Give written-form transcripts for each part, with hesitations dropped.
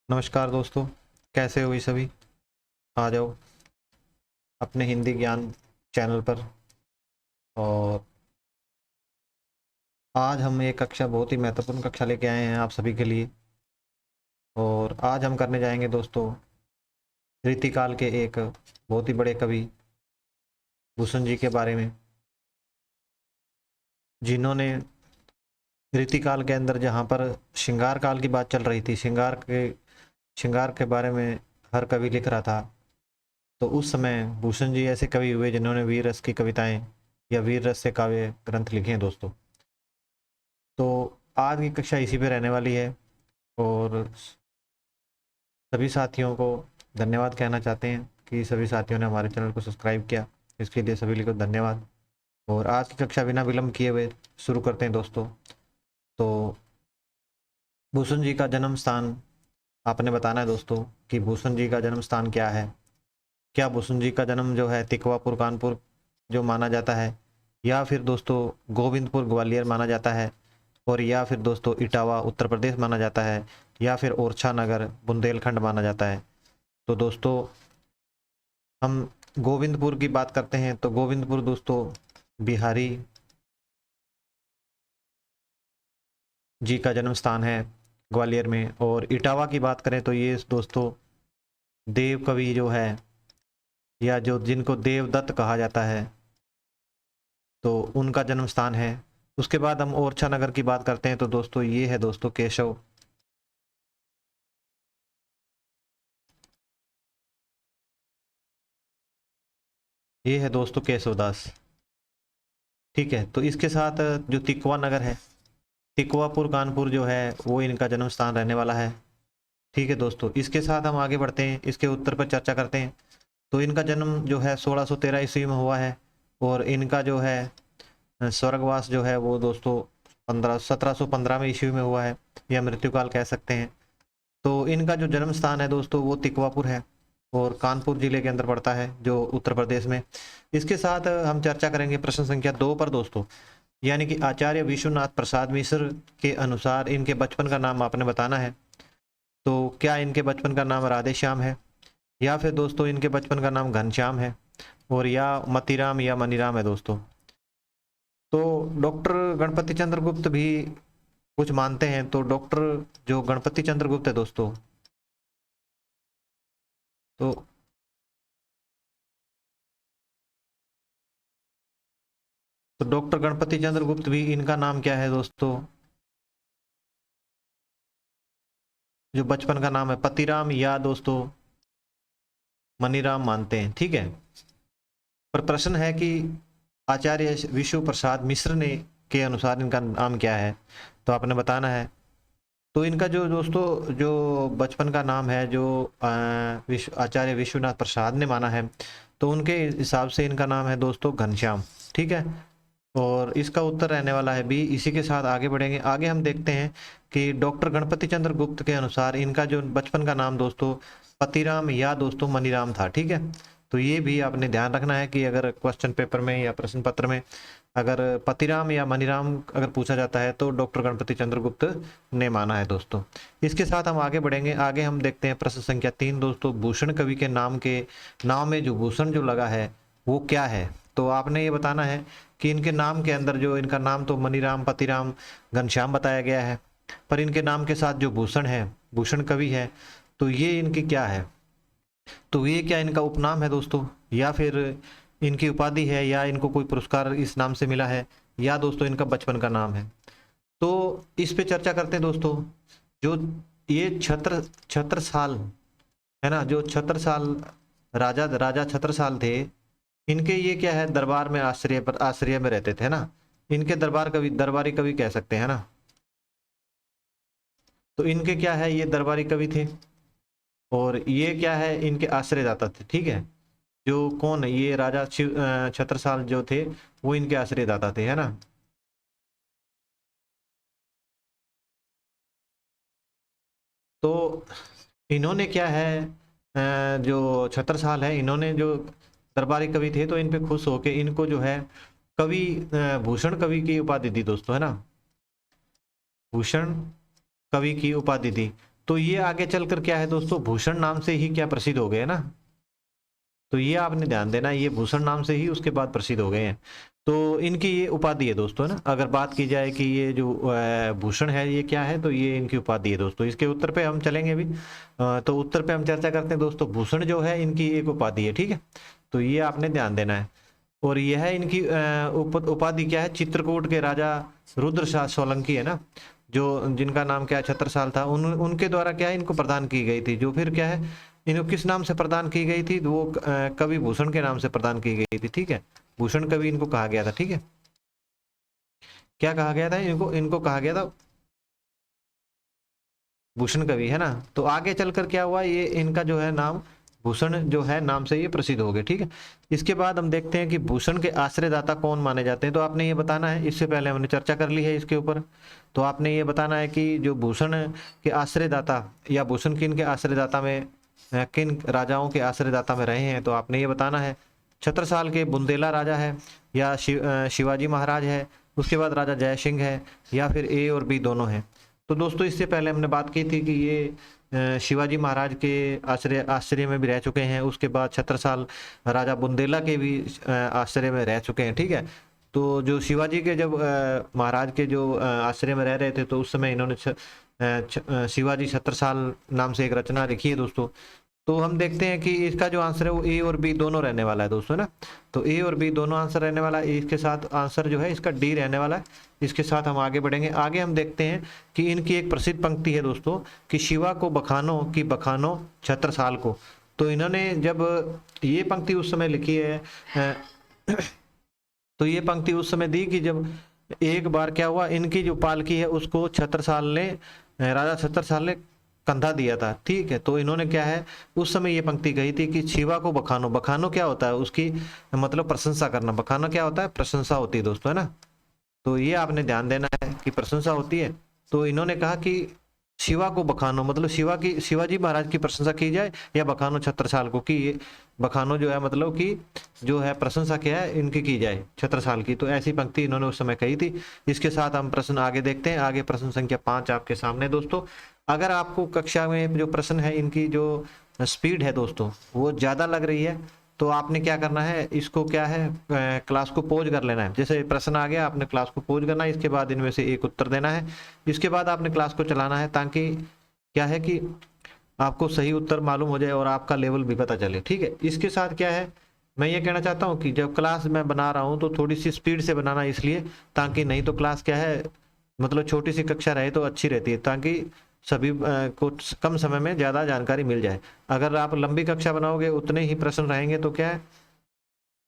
नमस्कार दोस्तों, कैसे हो ये सभी। आ जाओ अपने हिंदी ज्ञान चैनल पर। और आज हम एक कक्षा, बहुत ही महत्वपूर्ण कक्षा लेके आए हैं आप सभी के लिए। और आज हम करने जाएंगे दोस्तों रीतिकाल के एक बहुत ही बड़े कवि भूषण जी के बारे में, जिन्होंने रीतिकाल के अंदर, जहाँ पर श्रृंगार काल की बात चल रही थी, श्रृंगार के बारे में हर कवि लिख रहा था, तो उस समय भूषण जी ऐसे कवि हुए जिन्होंने वीर रस की कविताएं या वीर रस से काव्य ग्रंथ लिखे हैं दोस्तों। तो आज की कक्षा इसी पे रहने वाली है और सभी साथियों को धन्यवाद कहना चाहते हैं कि सभी साथियों ने हमारे चैनल को सब्सक्राइब किया, इसके लिए सभी को धन्यवाद। और आज की कक्षा बिना विलंब किए हुए शुरू करते हैं दोस्तों। तो भूषण जी का जन्म स्थान आपने बताना है दोस्तों कि भूषण जी का जन्म स्थान क्या है। क्या भूषण जी का जन्म जो है तिकवापुर कानपुर जो माना जाता है, या फिर दोस्तों गोविंदपुर ग्वालियर माना जाता है, और या फिर दोस्तों इटावा उत्तर प्रदेश माना जाता है, या फिर ओरछा नगर बुंदेलखंड माना जाता है। तो दोस्तों हम गोविंदपुर की बात करते हैं तो गोविंदपुर दोस्तों बिहारी जी का जन्म स्थान है ग्वालियर में। और इटावा की बात करें तो ये दोस्तों देव कवि जो है, या जो जिनको देवदत्त कहा जाता है, तो उनका जन्म स्थान है। उसके बाद हम ओरछा नगर की बात करते हैं तो दोस्तों ये है दोस्तों केशव, ये है दोस्तों केशवदास। ठीक है, तो इसके साथ जो तिकवा नगर है, तिकवापुर कानपुर जो है वो इनका जन्म स्थान रहने वाला है। ठीक है दोस्तों, इसके साथ हम आगे बढ़ते हैं, इसके उत्तर पर चर्चा करते हैं। तो इनका जन्म जो है 1613 ईस्वी में हुआ है, और इनका जो है स्वर्गवास जो है वो दोस्तों 1715 में ईस्वी में हुआ है, या मृत्युकाल कह सकते हैं। तो इनका जो जन्म स्थान है दोस्तों वो तिकवापुर है, और कानपुर जिले के अंदर पड़ता है जो उत्तर प्रदेश में। इसके साथ हम चर्चा करेंगे प्रश्न संख्या 2 पर दोस्तों, यानी कि आचार्य विश्वनाथ प्रसाद मिश्र के अनुसार इनके बचपन का नाम आपने बताना है। तो क्या इनके बचपन का नाम राधे श्याम है, या फिर दोस्तों इनके बचपन का नाम घनश्याम है, और या मतीराम या मनीराम है दोस्तों। तो डॉक्टर गणपति चंद्र गुप्त भी कुछ मानते हैं। तो डॉक्टर जो गणपति चंद्र गुप्त है दोस्तों, तो डॉक्टर गणपति चंद्र गुप्त भी, इनका नाम क्या है दोस्तों, जो बचपन का नाम है पतिराम या दोस्तों मनीराम मानते हैं। ठीक है, पर प्रश्न है कि आचार्य विश्व प्रसाद मिश्र ने के अनुसार इनका नाम क्या है, तो आपने बताना है। तो इनका जो दोस्तों जो बचपन का नाम है, जो आचार्य विश्वनाथ प्रसाद ने माना है, तो उनके हिसाब से इनका नाम है दोस्तों घनश्याम। ठीक है, और इसका उत्तर रहने वाला है बी। इसी के साथ आगे बढ़ेंगे, आगे हम देखते हैं कि डॉक्टर गणपति चंद्र गुप्त के अनुसार इनका जो बचपन का नाम दोस्तों पतिराम या दोस्तों मनीराम था। ठीक है, तो ये भी आपने ध्यान रखना है कि अगर क्वेश्चन पेपर में या प्रश्न पत्र में अगर पतिराम या मनीराम अगर पूछा जाता है तो डॉक्टर गणपति चंद्र गुप्त ने माना है दोस्तों। इसके साथ हम आगे बढ़ेंगे, आगे हम देखते हैं प्रश्न संख्या 3 दोस्तों, भूषण कवि के नाम में जो भूषण जो लगा है वो क्या है। तो आपने ये बताना है कि इनके नाम के अंदर जो इनका नाम तो मनीराम पतिराम घनश्याम बताया गया है, पर इनके नाम के साथ जो भूषण है, भूषण कवि है, तो ये इनकी क्या है। तो ये क्या इनका उपनाम है दोस्तों, या फिर इनकी उपाधि है, या इनको कोई पुरस्कार इस नाम से मिला है, या दोस्तों इनका बचपन का नाम है। तो इस पे चर्चा करते हैं दोस्तों। जो ये छत्रसाल है ना, जो छत्रसाल राजा राजा छत्रसाल थे, इनके ये क्या है, दरबार में आश्रय में रहते थे ना। इनके दरबारी कवि कह सकते हैं ना। तो इनके क्या है, ये दरबारी कवि थे, और ये क्या है, इनके आश्रयदाता थे। ठीक है, जो कौन है, ये राजा छत्रसाल जो थे वो इनके आश्रयदाता थे, है ना। तो इन्होंने क्या है, जो छत्रसाल है, इन्होंने जो दरबारी कवि थे तो इन पे खुश होके इनको जो है कवि भूषण कवि की उपाधि दी दोस्तों, है ना। भूषण कवि की उपाधि दी। तो ये आगे चलकर क्या है दोस्तों, भूषण नाम से ही क्या प्रसिद्ध हो गए ना। तो ये आपने ध्यान देना, ये भूषण नाम से ही उसके बाद प्रसिद्ध हो गए हैं। तो इनकी ये उपाधि है दोस्तों, है ना। अगर बात की जाए कि ये जो भूषण है ये क्या है, तो ये इनकी उपाधि है दोस्तों। इसके उत्तर पे हम चलेंगे अभी। तो उत्तर पे हम चर्चा करते हैं दोस्तों। भूषण जो है इनकी एक उपाधि है, ठीक है। तो ये आपने ध्यान देना है। और यह है इनकी उपाधि क्या है, चित्रकूट के राजा रुद्र शाह सोलंकी है ना, जो जिनका नाम क्या है छत्रसाल था, उनके द्वारा क्या है इनको प्रदान की गई थी। जो फिर क्या है इनको किस नाम से प्रदान की गई थी, वो कवि भूषण के नाम से प्रदान की गई थी, ठीक है। भूषण कवि इनको कहा गया था, ठीक है। क्या कहा गया था इनको, इनको कहा गया था भूषण कवि, है ना। तो आगे चलकर क्या हुआ, ये इनका जो है नाम भूषण जो है नाम से ये प्रसिद्ध हो गए, ठीक है। इसके बाद हम देखते हैं कि भूषण के आश्रयदाता कौन माने जाते हैं। तो आपने ये बताना है, इससे पहले हमने चर्चा कर ली है इसके ऊपर। तो आपने ये बताना है कि जो भूषण के आश्रयदाता या भूषण किन के आश्रयदाता में, किन राजाओं के आश्रयदाता में रहे हैं। तो आपने ये बताना है छत्रसाल के बुंदेला राजा है, या शिवाजी महाराज है, उसके बाद राजा जय सिंह है, या फिर ए और बी दोनों हैं। तो दोस्तों इससे पहले हमने बात की थी कि ये शिवाजी महाराज के आश्रय में भी रह चुके हैं। उसके बाद छत्रसाल राजा बुंदेला के भी आश्रय में रह चुके हैं, ठीक है। तो जो शिवाजी के जब महाराज के जो आश्रय में रह रहे थे, तो उस समय इन्होंने शिवाजी छत्रसाल नाम से एक रचना लिखी है दोस्तों। तो हम देखते हैं कि इसका जो आंसर है वो ए और बी दोनों रहने वाला है दोस्तों, ना। तो ए और बी दोनों आंसर रहने वाला है। इसके साथ आंसर जो है इसका डी रहने वाला है। इसके साथ हम आगे बढ़ेंगे। आगे हम देखते हैं कि इनकी एक प्रसिद्ध पंक्ति है दोस्तों कि शिवा को बखानो कि बखानो छत्रसाल को। तो इन्होंने जब ये पंक्ति उस समय लिखी है तो ये पंक्ति उस समय दी कि जब एक बार क्या हुआ, इनकी जो पालकी है उसको छत्रसाल ने, राजा छत्रसाल ने कंधा दिया था, ठीक है। तो इन्होंने क्या है उस समय ये पंक्ति कही थी कि शिवा को बखानो। बखानो क्या होता है, उसकी मतलब प्रशंसा करना। बखानो क्या होता है, प्रशंसा होती है दोस्तों, है ना। तो ये आपने ध्यान देना है कि प्रशंसा होती है। तो इन्होंने कहा कि शिवा को बखानो, मतलब शिवाजी महाराज की प्रशंसा की जाए, या बखानो छत्रसाल को, कि बखानो जो है मतलब कि जो है प्रशंसा क्या है इनकी की जाए छत्रसाल की। तो ऐसी पंक्ति इन्होंने उस समय कही थी। इसके साथ हम प्रश्न आगे देखते हैं। आगे प्रश्न संख्या 5 आपके सामने दोस्तों। अगर आपको कक्षा में जो प्रश्न है इनकी जो स्पीड है दोस्तों वो ज़्यादा लग रही है, तो आपने क्या करना है, इसको क्या है क्लास को पॉज कर लेना है। जैसे प्रश्न आ गया आपने क्लास को पॉज करना है, इसके बाद इनमें से एक उत्तर देना है। इसके बाद आपने क्लास को चलाना है, ताकि क्या है कि आपको सही उत्तर मालूम हो जाए और आपका लेवल भी पता चले, ठीक है। इसके साथ क्या है, मैं ये कहना चाहता हूँ कि जब क्लास मैं बना रहा हूँ तो थोड़ी सी स्पीड से बनाना, इसलिए ताकि नहीं तो क्लास क्या है मतलब छोटी सी कक्षा रहे तो अच्छी रहती है, ताकि सभी को कम समय में ज़्यादा जानकारी मिल जाए। अगर आप लंबी कक्षा बनाओगे उतने ही प्रश्न रहेंगे तो क्या है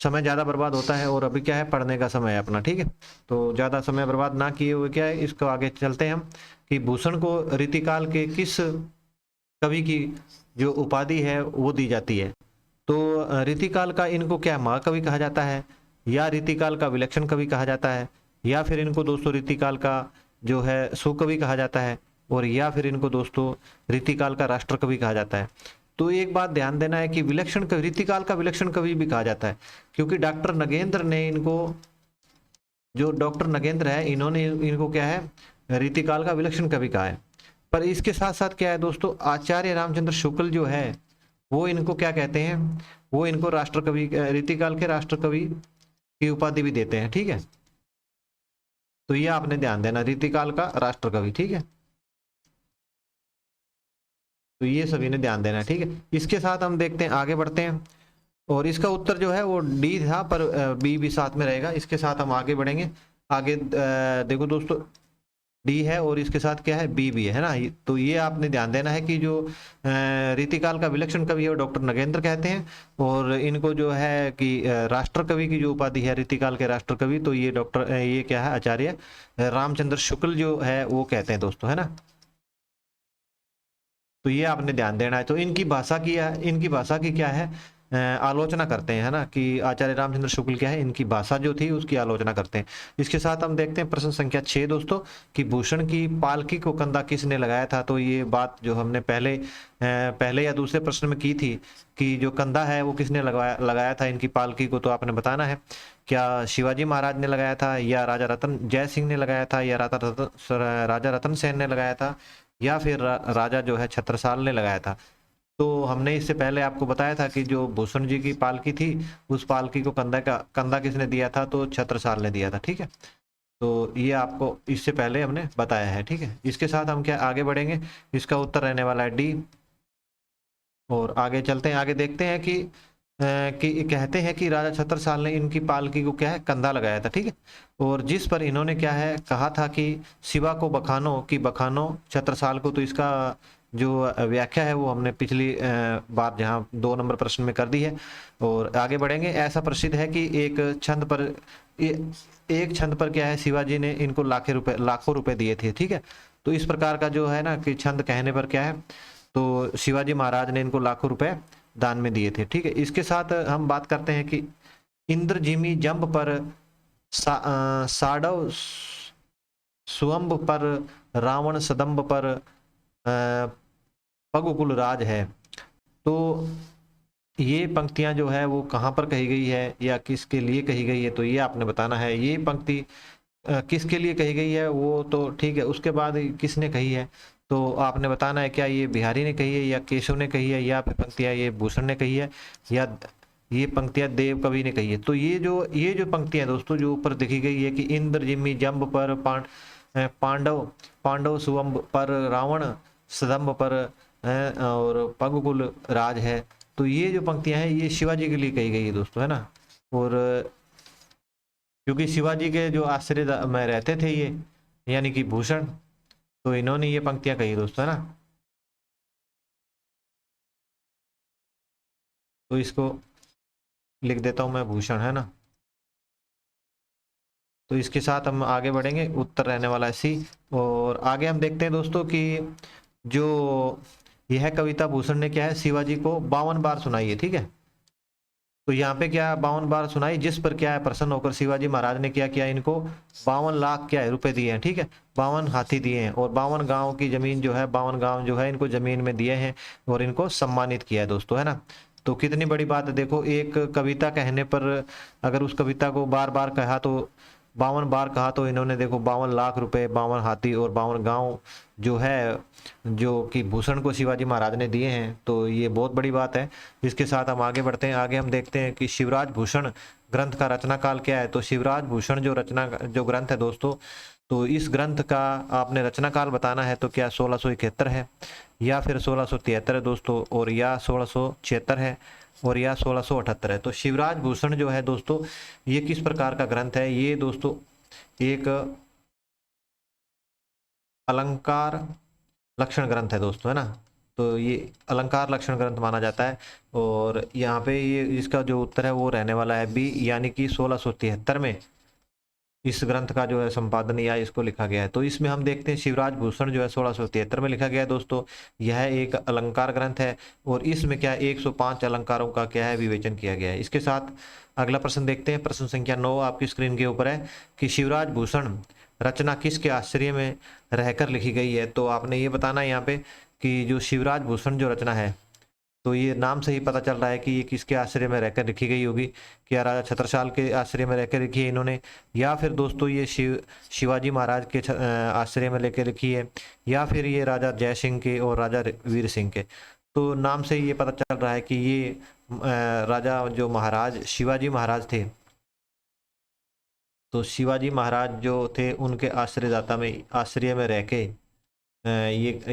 समय ज़्यादा बर्बाद होता है। और अभी क्या है पढ़ने का समय है अपना, ठीक है। तो ज़्यादा समय बर्बाद ना किए हुए क्या है, इसको आगे चलते हैं हम कि भूषण को रीतिकाल के किस कवि की जो उपाधि है वो दी जाती है। तो रीतिकाल का इनको क्या महाकवि कहा जाता है, या रीतिकाल का विलक्षण कवि कहा जाता है, या फिर इनको दोस्तों रीतिकाल का जो है सुकवि कहा जाता है, और या फिर इनको दोस्तों रीतिकाल का राष्ट्र कवि कहा जाता है। तो एक बात ध्यान देना है कि विलक्षण कवि, रीतिकाल का विलक्षण कवि भी कहा जाता है, क्योंकि डॉक्टर नगेंद्र ने इनको, जो डॉक्टर नगेंद्र है इन्होंने इनको क्या है रीतिकाल का विलक्षण कवि कहा है। पर इसके साथ साथ क्या है दोस्तों, आचार्य रामचंद्र शुक्ल जो है वो इनको क्या कहते हैं, वो इनको राष्ट्र कवि, रीतिकाल के राष्ट्र कवि की उपाधि भी देते हैं, ठीक है। तो ये आपने ध्यान देना, रीतिकाल का राष्ट्र कवि, ठीक है। तो ये सभी ने ध्यान देना है, ठीक है। इसके साथ हम देखते हैं आगे बढ़ते हैं। और इसका उत्तर जो है वो डी था, पर बी भी साथ में रहेगा। इसके साथ हम आगे बढ़ेंगे। आगे देखो दोस्तों डी है और इसके साथ क्या है बी भी है ना। तो ये आपने ध्यान देना है कि जो रीतिकाल का विलक्षण कवि है वो डॉक्टर नगेंद्र कहते हैं, और इनको जो है कि राष्ट्र कवि की जो उपाधि है रीतिकाल के राष्ट्र कवि, तो ये डॉक्टर ये क्या है आचार्य रामचंद्र शुक्ल जो है वो कहते हैं दोस्तों, है ना। तो ये आपने ध्यान देना है। तो इनकी भाषा की, इनकी भाषा की क्या है आलोचना करते हैं, है ना, कि आचार्य रामचंद्र शुक्ल क्या है इनकी भाषा जो थी उसकी आलोचना करते हैं। इसके साथ हम देखते हैं प्रश्न संख्या 6 दोस्तों कि भूषण की पालकी को कंधा किसने लगाया था। तो ये बात जो हमने पहले या दूसरे प्रश्न में की थी कि जो कंधा है वो किसने लगाया था इनकी पालकी को। तो आपने बताना है क्या शिवाजी महाराज ने लगाया था, या राजा रतन जय सिंह ने लगाया था, या राजा रतन सेन ने लगाया था, या फिर राजा जो है छत्रसाल ने लगाया था। तो हमने इससे पहले आपको बताया था कि जो भूषण जी की पालकी थी, उस पालकी को कंधा किसने दिया था, तो छत्रसाल ने दिया था। ठीक है, तो ये आपको इससे पहले हमने बताया है। ठीक है, इसके साथ हम क्या आगे बढ़ेंगे, इसका उत्तर रहने वाला है डी। और आगे चलते हैं, आगे देखते हैं कि कहते हैं कि राजा छत्रसाल ने इनकी पालकी को क्या है, कंधा लगाया था। ठीक है, और जिस पर इन्होंने क्या है कहा था कि शिवा को बखानो कि बखानो छत्रसाल को। तो इसका जो व्याख्या है वो हमने पिछली बार जहाँ 2 नंबर प्रश्न में कर दी है। और आगे बढ़ेंगे। ऐसा प्रसिद्ध है कि एक छंद पर क्या है, शिवाजी ने इनको लाखों रुपए दिए थे। ठीक है, तो इस प्रकार का जो है ना कि छंद कहने पर क्या है, तो शिवाजी महाराज ने इनको लाखों रुपए दान में दिए थे। ठीक है, इसके साथ हम बात करते हैं कि इंद्रजिमी जंब पर साडव सुअंब पर रावण सदंब पर पगुकुल राज है। तो ये पंक्तियां जो है वो कहाँ पर कही गई है या किसके लिए कही गई है, तो ये आपने बताना है। ये पंक्ति किसके लिए कही गई है वो तो ठीक है, उसके बाद किसने कही है तो आपने बताना है। क्या ये बिहारी ने कही है या केशव ने कही है, या फिर पंक्तियां ये भूषण ने कही है, या ये पंक्तियां देव कवि ने कही है। तो ये जो पंक्तियां दोस्तों जो ऊपर लिखी गई है कि इंद्र जिम्मी जंब पर पांडव पांडव सुवंब पर रावण सदम्ब पर और पगकुल राज है। तो ये जो पंक्तियां हैं ये शिवाजी के लिए कही गई है दोस्तों, है ना। और क्योंकि शिवाजी के जो आश्रय में रहते थे ये, यानी कि भूषण, तो इन्होंने ये पंक्तियां कही दोस्तों, है ना। तो इसको लिख देता हूं मैं भूषण, है ना। तो इसके साथ हम आगे बढ़ेंगे, उत्तर रहने वाला है सी। और आगे हम देखते हैं दोस्तों कि जो यह कविता भूषण ने क्या है शिवाजी को 52 बार सुनाई है। ठीक है, तो यहाँ पे क्या 52 बार सुनाई, जिस पर क्या है प्रसन्न होकर शिवाजी महाराज ने क्या किया, इनको 52 लाख क्या है रुपए दिए हैं। ठीक है, 52 हाथी दिए हैं और 52 गांव की जमीन जो है, 52 गांव जो है इनको जमीन में दिए हैं और इनको सम्मानित किया है दोस्तों, है ना। तो कितनी बड़ी बात है, देखो एक कविता कहने पर अगर उस कविता को बार बार कहा तो 52 बार कहा तो इन्होंने देखो 52 लाख रुपए, 52 हाथी और 52 गांव जो है, जो कि भूषण को शिवाजी महाराज ने दिए हैं। तो ये बहुत बड़ी बात है। इसके साथ हम आगे बढ़ते हैं, आगे हम देखते हैं कि शिवराज भूषण ग्रंथ का रचना काल क्या है। तो शिवराज भूषण जो ग्रंथ है दोस्तों, तो इस ग्रंथ का आपने रचना काल बताना है। तो क्या 1671 है, या फिर 1673 है दोस्तों, और या 1676 है, और या 1678 है। तो शिवराज भूषण जो है दोस्तों, ये किस प्रकार का ग्रंथ है, ये दोस्तों एक अलंकार लक्षण ग्रंथ है दोस्तों, है ना। तो ये अलंकार लक्षण ग्रंथ माना जाता है। और यहाँ पे ये इसका जो उत्तर है वो रहने वाला है बी, यानी कि 1673 में इस ग्रंथ का जो है संपादन या इसको लिखा गया है। तो इसमें हम देखते हैं शिवराज भूषण जो है 1673 में लिखा गया है दोस्तों। यह एक अलंकार ग्रंथ है और इसमें क्या है 105 अलंकारों का क्या है विवेचन किया गया है। इसके साथ अगला प्रश्न देखते हैं, प्रश्न संख्या 9 आपकी स्क्रीन के ऊपर है कि शिवराज भूषण रचना किसके आश्रय में रहकर लिखी गई है। तो आपने ये बताना है यहाँ पे कि जो शिवराज भूषण जो रचना है, तो ये नाम से ही पता चल रहा है कि ये किसके आश्रय में रहकर लिखी गई होगी। क्या राजा छत्रसाल के आश्रय में रहकर लिखी है इन्होंने, या फिर दोस्तों ये शिवाजी महाराज के आश्रय में लेकर लिखी है, या फिर ये राजा जय सिंह के और राजा वीर सिंह के। तो नाम से ही ये पता चल रहा है कि ये राजा जो महाराज शिवाजी महाराज थे, तो शिवाजी महाराज जो थे उनके आश्रय में रह के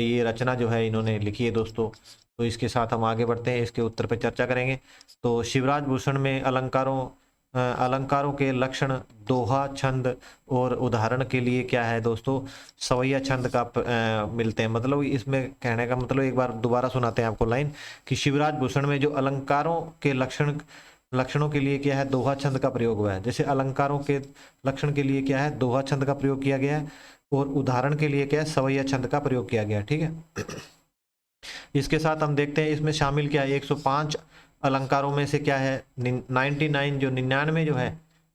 ये रचना जो है इन्होंने लिखी है दोस्तों। तो इसके साथ हम आगे बढ़ते हैं, इसके उत्तर पर चर्चा करेंगे। तो शिवराज भूषण में अलंकारों के लक्षण दोहा छंद और उदाहरण के लिए क्या है दोस्तों, सवैया छंद का मिलते हैं। मतलब इसमें कहने का मतलब एक बार दोबारा सुनाते हैं आपको लाइन कि शिवराज भूषण में जो अलंकारों के लक्षणों के लिए क्या है दोहा छंद का प्रयोग हुआ है। जैसे अलंकारों के लक्षण के लिए क्या है दोहा छंद का प्रयोग किया गया है, और उदाहरण के लिए क्या है सवैया छंद का प्रयोग किया गया है। ठीक है, इसके साथ हम देखते हैं इसमें शामिल क्या है 105 अलंकारों में से क्या है 99 जो 99 जो है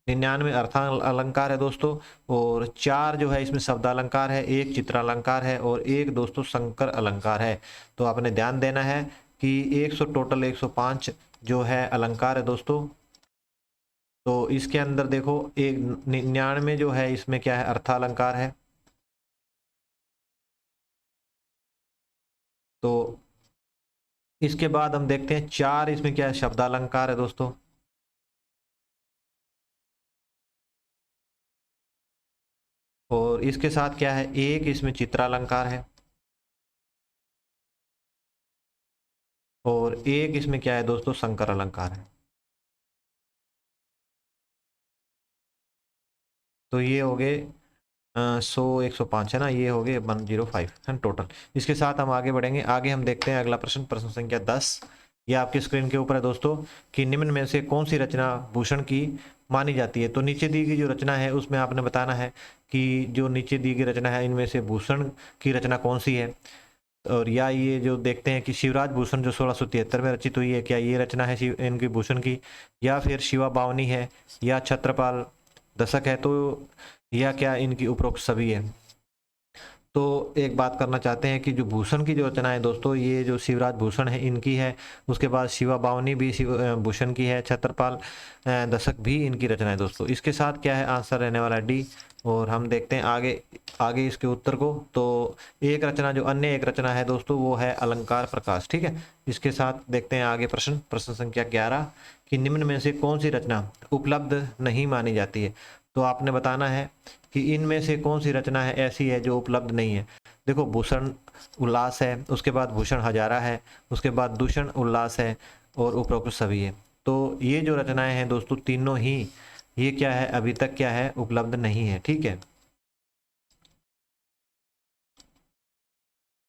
99 अर्थान अलंकार है दोस्तों, और 4 जो है इसमें शब्द अलंकार है, एक चित्रालंकार है और एक दोस्तों संकर अलंकार है। तो आपने ध्यान देना है कि 100 टोटल 105 जो है अलंकार है दोस्तों। तो इसके अंदर देखो एक 99 जो है इसमें क्या है अर्थालंकार है, तो इसके बाद हम देखते हैं 4, इसमें क्या है, शब्दालंकार है दोस्तों। और इसके साथ क्या है, 1 इसमें चित्रालंकार है। और 1 इसमें क्या है दोस्तों, संकर अलंकार है। तो ये हो गए 100, 105 है ना, ये हो गए 105 है टोटल। इसके साथ हम आगे बढ़ेंगे। आगे हम देखते हैं अगला प्रश्न, प्रश्न संख्या 10। ये आपकी स्क्रीन के ऊपर है दोस्तों, कि निम्न में से कौन सी रचना भूषण की मानी जाती है। तो नीचे दी गई जो रचना है उसमें आपने बताना है कि जो नीचे दी गई रचना है इनमें से भूषण की रचना कौन सी है। और या ये जो देखते हैं कि शिवराज भूषण जो 1673 में रचित हुई है, क्या ये रचना है शिव इनकी भूषण की, या फिर शिवा बावनी है, या छत्रपाल दशक है, तो या क्या इनकी उपरोक्त सभी है। तो एक बात करना चाहते हैं कि जो भूषण की जो रचना है दोस्तों, ये जो शिवराज भूषण है इनकी है। उसके बाद शिवा बावनी भी शिव भूषण की है। छत्रपाल दशक भी इनकी रचना है दोस्तों। इसके साथ क्या है, आंसर रहने वाला डी। और हम देखते हैं आगे आगे इसके उत्तर को। तो एक रचना जो अन्य एक रचना है दोस्तों, वो है अलंकार प्रकाश। ठीक है, इसके साथ देखते हैं आगे प्रश्न, प्रश्न संख्या 11, कि निम्न में से कौन सी रचना उपलब्ध नहीं मानी जाती है। तो आपने बताना है कि इनमें से कौन सी रचना है ऐसी है जो उपलब्ध नहीं है। देखो, भूषण उल्लास है, उसके बाद भूषण हजारा है, उसके बाद दूषण उल्लास है, और उपरोक्त सभी है। तो ये जो रचनाएं हैं दोस्तों तीनों ही, ये क्या है, अभी तक क्या है, उपलब्ध नहीं है। ठीक है,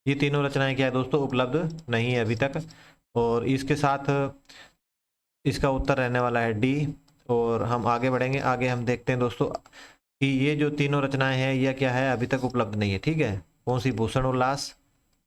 ये तीनों रचनाएं क्या है दोस्तों, उपलब्ध नहीं है अभी तक। और इसके साथ इसका उत्तर रहने वाला है डी। और हम आगे बढ़ेंगे। आगे हम देखते हैं दोस्तों कि ये जो तीनों रचनाएं हैं यह क्या है, अभी तक उपलब्ध नहीं है। ठीक है, कौन सी, भूषण उल्लास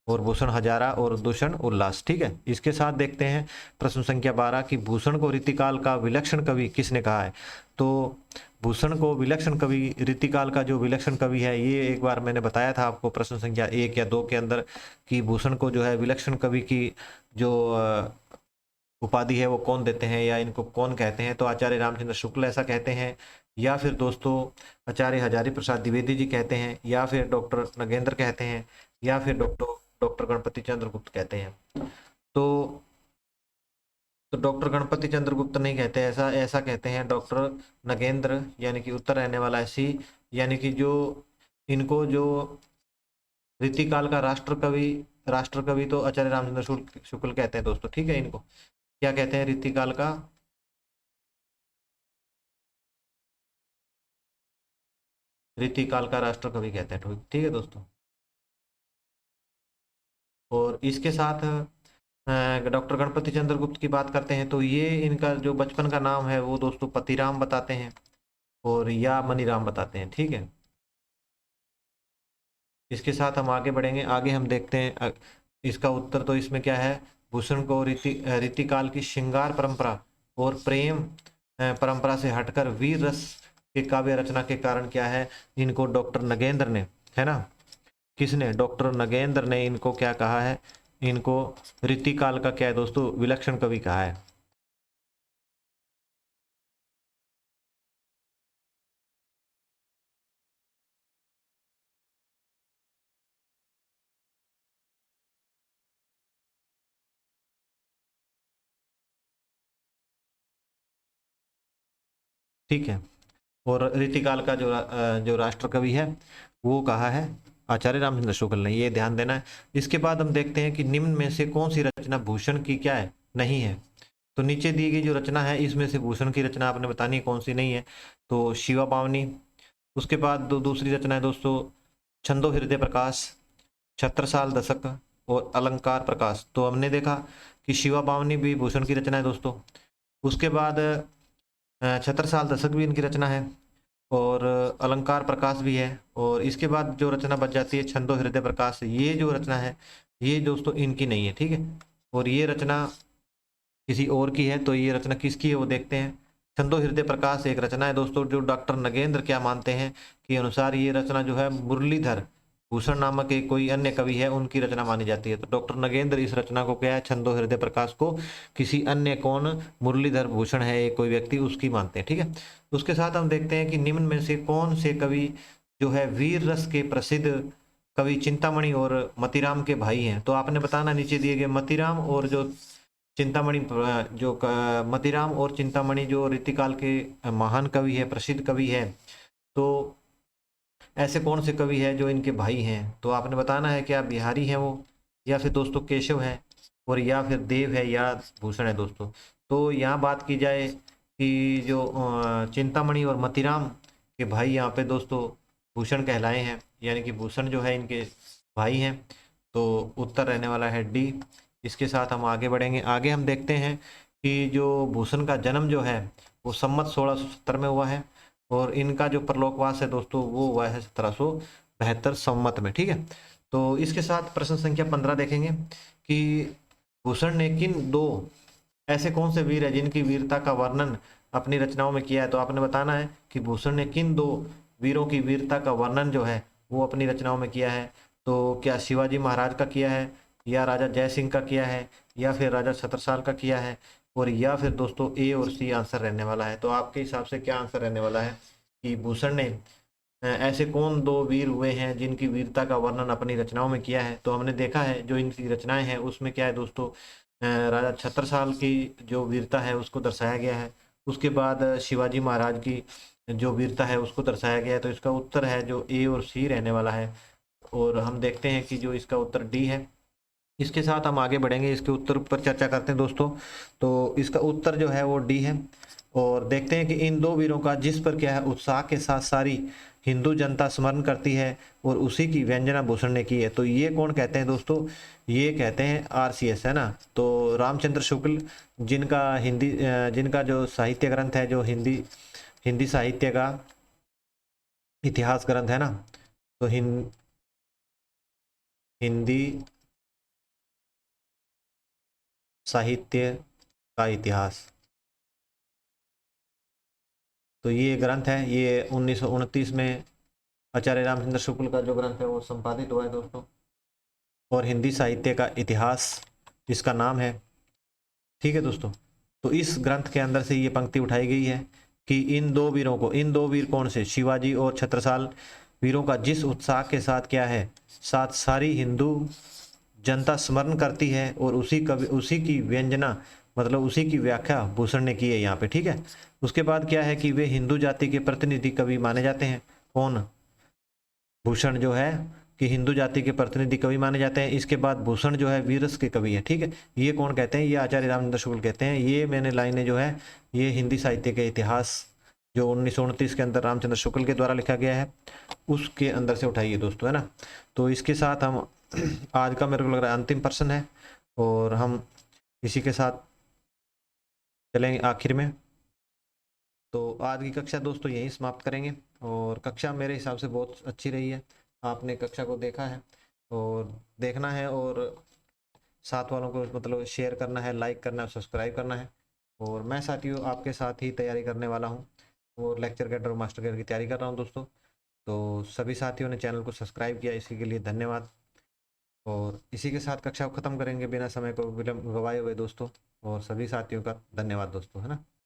और भूषण हजारा और दूषण उल्लास। ठीक है, इसके साथ देखते हैं प्रश्न संख्या 12, कि भूषण को रीतिकाल का विलक्षण कवि किसने कहा है। तो भूषण को विलक्षण कवि, रीतिकाल का जो विलक्षण कवि है, ये एक बार मैंने बताया था आपको प्रश्न संख्या 1 या 2 के अंदर, कि भूषण को जो है विलक्षण कवि की जो उपाधि है वो कौन देते हैं, या इनको कौन कहते हैं। तो आचार्य रामचंद्र शुक्ल ऐसा कहते हैं, या फिर दोस्तों आचार्य हजारी प्रसाद द्विवेदी जी कहते हैं, या फिर डॉक्टर नगेंद्र कहते हैं, या फिर डॉक्टर डॉक्टर गणपति चंद्र गुप्त कहते हैं। तो डॉक्टर गणपति चंद्र गुप्त नहीं कहते, ऐसा ऐसा कहते हैं डॉक्टर नगेंद्र, यानी कि उत्तर रहने वाला है सी। यानी कि जो इनको जो रीतिकाल का राष्ट्र कवि तो आचार्य रामचंद्र शुक्ल कहते हैं दोस्तों। ठीक है, इनको क्या कहते हैं, रीतिकाल का राष्ट्र कवि कहते हैं। ठीक है दोस्तों। और इसके साथ डॉक्टर गणपति चंद्र गुप्त की बात करते हैं, तो ये इनका जो बचपन का नाम है वो दोस्तों पतिराम बताते हैं, और या मनीराम बताते हैं। ठीक है, इसके साथ हम आगे बढ़ेंगे। आगे हम देखते हैं इसका उत्तर। तो इसमें क्या है, भूषण को रीतिकाल की श्रृंगार परंपरा और प्रेम परंपरा से हटकर वीर रस के काव्य रचना के कारण क्या है, इनको डॉक्टर नगेंद्र ने, है ना, किसने, डॉक्टर नगेंद्र ने इनको क्या कहा है, इनको रीतिकाल का क्या है दोस्तों, विलक्षण कवि कहा है। ठीक है, और रीतिकाल का जो राष्ट्र कवि है वो कहा है आचार्य रामचंद्र शुक्ल ने, ये ध्यान देना है। इसके बाद हम देखते हैं कि निम्न में से कौन सी रचना भूषण की क्या है, नहीं है। तो नीचे दी गई जो रचना है इसमें से भूषण की रचना आपने बतानी है कौन सी नहीं है। तो शिवा पावनी, उसके बाद दूसरी रचना है दोस्तों छंदो हृदय प्रकाश, छत्रसाल दशक और अलंकार प्रकाश। तो हमने देखा कि शिवा पावनी भी भूषण की रचना है दोस्तों। उसके बाद छत्रसाल दशक भी इनकी रचना है, और अलंकार प्रकाश भी है। और इसके बाद जो रचना बच जाती है छंदो हृदय प्रकाश, ये जो रचना है ये दोस्तों इनकी नहीं है। ठीक है, और ये रचना किसी और की है। तो ये रचना किसकी है वो देखते हैं। छंदो हृदय प्रकाश एक रचना है दोस्तों जो डॉक्टर नगेंद्र क्या मानते हैं कि अनुसार ये रचना जो है मुरलीधर भूषण नामक एक कोई अन्य कवि है उनकी रचना मानी जाती है। तो डॉक्टर नगेंद्र इस रचना को क्या है, छंदो हृदय प्रकाश को किसी अन्य कौन, मुरलीधर भूषण है एक कोई व्यक्ति, उसकी मानते हैं। ठीक है, उसके साथ हम देखते हैं कि निम्न में से कौन से कवि जो है वीर रस के प्रसिद्ध कवि चिंतामणि और मतीराम के भाई हैं। तो आपने बताना नीचे दिए गए मतीराम और जो चिंतामणि मतीराम और चिंतामणि जो रीतिकाल के महान कवि है, प्रसिद्ध कवि है, तो ऐसे कौन से कवि है जो इनके भाई हैं। तो आपने बताना है कि आप बिहारी हैं वो, या फिर दोस्तों केशव है, और या फिर देव है, या भूषण है दोस्तों। तो यहाँ बात की जाए कि जो चिंतामणि और मतीराम के भाई यहाँ पे दोस्तों भूषण कहलाए हैं, यानी कि भूषण जो है इनके भाई हैं। तो उत्तर रहने वाला है डी। इसके साथ हम आगे बढ़ेंगे। आगे हम देखते हैं कि जो भूषण का जन्म जो है वो संमत 1670 में हुआ है, और इनका जो परलोकवास है दोस्तों वो हुआ है 1772 संवत में। ठीक है, तो इसके साथ प्रश्न संख्या 15 देखेंगे कि भूषण ने किन दो ऐसे कौन से वीर है जिनकी वीरता का वर्णन अपनी रचनाओं में किया है। तो आपने बताना है कि भूषण ने किन दो वीरों की वीरता का वर्णन जो है वो अपनी रचनाओं में किया है। तो क्या शिवाजी महाराज का किया है, या राजा जय सिंह का किया है, या फिर राजा छत्रसाल का किया है, और या फिर दोस्तों ए और सी आंसर रहने वाला है। तो आपके हिसाब से क्या आंसर रहने वाला है कि भूषण ने ऐसे कौन दो वीर हुए हैं जिनकी वीरता का वर्णन अपनी रचनाओं में किया है। तो हमने देखा है जो इनकी रचनाएं हैं उसमें क्या है दोस्तों, राजा छत्रसाल की जो वीरता है उसको दर्शाया गया है। उसके बाद शिवाजी महाराज की जो वीरता है उसको दर्शाया गया है। तो इसका उत्तर है जो ए और सी रहने वाला है, और हम देखते हैं कि जो इसका उत्तर डी है। इसके साथ हम आगे बढ़ेंगे, इसके उत्तर पर चर्चा करते हैं दोस्तों। तो इसका उत्तर जो है वो डी है, और देखते हैं कि इन दो वीरों का जिस पर क्या है उत्साह के साथ सारी हिंदू जनता स्मरण करती है और उसी की व्यंजना भूषण ने की है। तो ये कौन कहते हैं दोस्तों, ये कहते हैं आरसीएस, है ना। तो रामचंद्र शुक्ल, जिनका जो साहित्य ग्रंथ है, जो हिंदी साहित्य का इतिहास ग्रंथ है ना, तो हिंदी साहित्य का इतिहास, तो ये ग्रंथ है, ये 1929 में आचार्य रामचंद्र शुक्ल का जो ग्रंथ है वो संपादित हुआ है दोस्तों, और हिंदी साहित्य का इतिहास इसका नाम है। ठीक है दोस्तों, तो इस ग्रंथ के अंदर से ये पंक्ति उठाई गई है कि इन दो वीरों को, इन दो वीर कौन से, शिवाजी और छत्रसाल वीरों का जिस उत्साह के साथ क्या है, साथ सारी हिंदू जनता स्मरण करती है और उसी की व्यंजना, मतलब उसी की व्याख्या भूषण ने की है यहाँ पे। ठीक है, उसके बाद क्या है कि वे हिंदू जाति के प्रतिनिधि कवि माने जाते हैं। कौन, भूषण जो है कि हिंदू जाति के प्रतिनिधि कवि माने जाते हैं। इसके बाद भूषण जो है वीरस के कवि है। ठीक है, ये कौन कहते हैं, ये आचार्य रामचंद्र शुक्ल कहते हैं। ये मैंने लाइनें जो है ये हिंदी साहित्य के इतिहास जो 1929 के अंदर रामचंद्र शुक्ल के द्वारा लिखा गया है उसके अंदर से उठाइए दोस्तों, है ना। तो इसके साथ हम आज का मेरे को लग रहा है अंतिम प्रश्न है, और हम इसी के साथ चलेंगे आखिर में। तो आज की कक्षा दोस्तों यहीं समाप्त करेंगे, और कक्षा मेरे हिसाब से बहुत अच्छी रही है। आपने कक्षा को देखा है और देखना है, और साथ वालों को मतलब शेयर करना है, लाइक करना है, सब्सक्राइब करना है। और मैं साथियों आपके साथ ही तैयारी करने वाला हूँ, और लेक्चर कैडर और मास्टर कैडर की तैयारी कर रहा हूँ दोस्तों। तो सभी साथियों ने चैनल को सब्सक्राइब किया, इसी के लिए धन्यवाद। और इसी के साथ कक्षा को ख़त्म करेंगे बिना समय को विलम्ब गवाए हुए दोस्तों, और सभी साथियों का धन्यवाद दोस्तों, है ना।